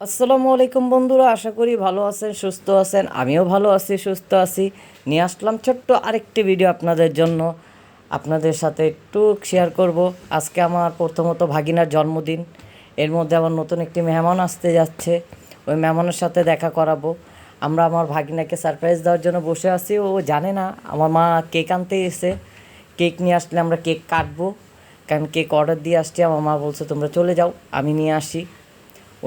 আসসালামু আলাইকুম বন্ধুরা, আশা করি ভালো আছেন, সুস্থ আছেন। আমিও ভালো আছি, সুস্থ আছি। নিয়ে আসলাম ছোট্ট আরেকটি ভিডিও আপনাদের জন্য। আপনাদের সাথে একটু শেয়ার করব। আজকে আমার প্রথমত ভাগিনার জন্মদিন। এর মধ্যে আমার নতুন একটি মেহমান আসতে যাচ্ছে। ওই মেহমানের সাথে দেখা করাবো। আমরা আমার ভাগিনাকে সারপ্রাইজ দেওয়ার জন্য বসে আছি। ও জানে না আমার মা কেক আনতে এসে। কেক নিয়ে আসলে আমরা কেক কাটবো, কারণ কেক অর্ডার দিয়ে আসছি। আমার মা বলছে তোমরা চলে যাও, আমি নিয়ে আসি।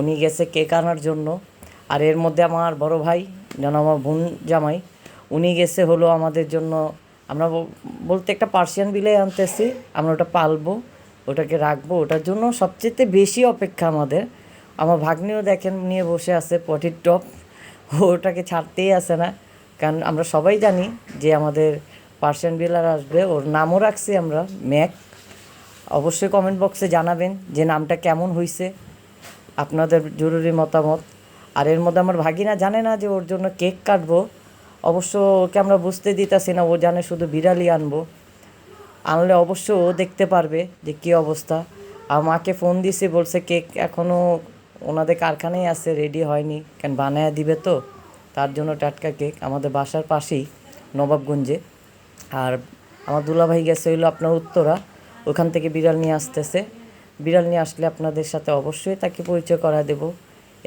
উনি গেছে কেক আনার জন্য। আর এর মধ্যে আমার বড় ভাই, যেন আমার বোন জামাই, উনি গেছে হলো আমাদের জন্য। আমরা বলতে একটা পার্সিয়ান বিলাই আনতেছি। আমরা ওটা পালবো, ওটাকে রাখবো। ওটার জন্য সবচেয়ে বেশি অপেক্ষা আমাদের। আমার ভাগ্নিও দেখেন নিয়ে বসে আছে পটির টপ। ওটাকে ছাড়তেই আসে না, কারণ আমরা সবাই জানি যে আমাদের পার্সিয়ান বিলার আসবে। ওর নামও রাখছি আমরা ম্যাক। অবশ্যই কমেন্ট বক্সে জানাবেন যে নামটা কেমন হয়েছে, আপনাদের জরুরি মতামত। আর এর মধ্যে আমার ভাগিনা জানে না যে ওর জন্য কেক কাটবো। অবশ্য ওকে আমরা বুঝতে দিতেছি না, ও জানে শুধু বিড়ালই আনবো। আনলে অবশ্য ও দেখতে পারবে যে কী অবস্থা। আর মাকে ফোন দিয়েছি, বলছে কেক এখনও ওনাদের কারখানায় আছে, রেডি হয়নি, কেন বানায় দিবে তো। তার জন্য টাটকা কেক আমাদের বাসার পাশেই, নবাবগঞ্জে। আর আমার দুলাভাই গেছে হইলো আপনার উত্তরা, ওখান থেকে বিড়াল নিয়ে আসতেছে। বিড়াল নিয়ে আসলে আপনাদের সাথে অবশ্যই তাকে পরিচয় করা দেব।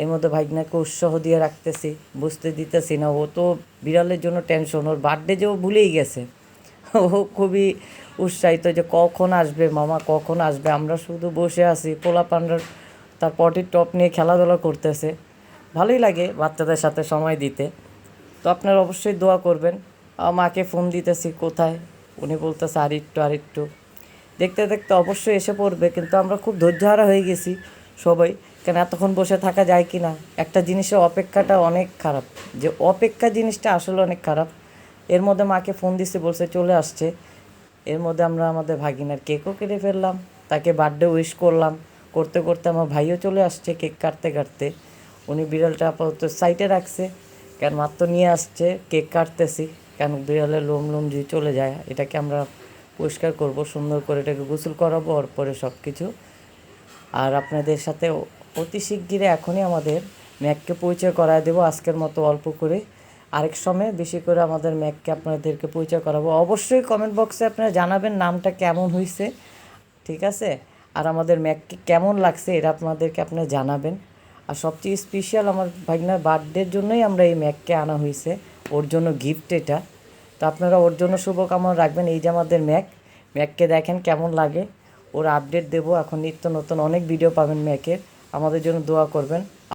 এর মধ্যে ভাগনাকে উৎসাহ দিয়ে রাখতেছি, বুঝতে দিতেছি না। ও তো বিড়ালের জন্য টেনশন, ওর বার্থডে যে ও ভুলেই গেছে। ও খুবই উৎসাহিত যে কখন আসবে মামা, কখন আসবে। আমরা শুধু বসে আছি, পোলাপানরা তার পটির টপ নিয়ে খেলাধুলা করতেছে। ভালোই লাগে বাচ্চাদের সাথে সময় দিতে। তো আপনারা অবশ্যই দোয়া করবেন। মাকে ফোন দিতেছি কোথায়, উনি বলতেছে আর একটু দেখতে দেখতে অবশ্যই এসে পড়বে। কিন্তু আমরা খুব ধৈর্যহারা হয়ে গেছি সবাই, কেন এতক্ষণ বসে থাকা যায় কি না। একটা জিনিসের অপেক্ষাটা অনেক খারাপ, যে অপেক্ষা জিনিসটা আসলে অনেক খারাপ। এর মধ্যে মাকে ফোন দিছে, বলছে চলে আসছে। এর মধ্যে আমরা আমাদের ভাগিনার কেকও কেটে ফেললাম, তাকে বার্থডে উইশ করলাম। করতে করতে আমার ভাইও চলে আসছে কেক কাটতে কাটতে। উনি বিড়ালটা আপাতত সাইডে রাখছে, কেন মাত্র নিয়ে আসছে, কেক কাটতেছি। কেন বিড়ালের লোম লোম যে চলে যায়, এটাকে আমরা পরিষ্কার করব সুন্দর করে, এটাকে গোসল করাবো ওর পরে সব কিছু। আর আপনাদের সাথে অতি শিগগিরই এখনই আমাদের ম্যাককে পরিচয় করায় দেবো, আজকের মতো অল্প করে। আরেক সময় বেশি করে আমাদের ম্যাককে আপনাদেরকে পরিচয় করাবো। অবশ্যই কমেন্ট বক্সে আপনারা জানাবেন নামটা কেমন হয়েছে, ঠিক আছে। আর আমাদের ম্যাককে কেমন লাগছে এটা আপনাদেরকে আপনারা জানাবেন। আর সবচেয়ে স্পেশাল আমার ভাগনার বার্থডের জন্যই আমরা এই ম্যাককে আনা হয়েছে, ওর জন্য গিফট এটা। তো আপনারা ওর জন্য শুভকামনা রাখবেন। এই যে আমাদের ম্যাককে দেখেন কেমন লাগে। ওর আপডেট দেবো, এখন নিত্য নতুন অনেক ভিডিও পাবেন ম্যাকের। আমাদের জন্য দোয়া করবেন।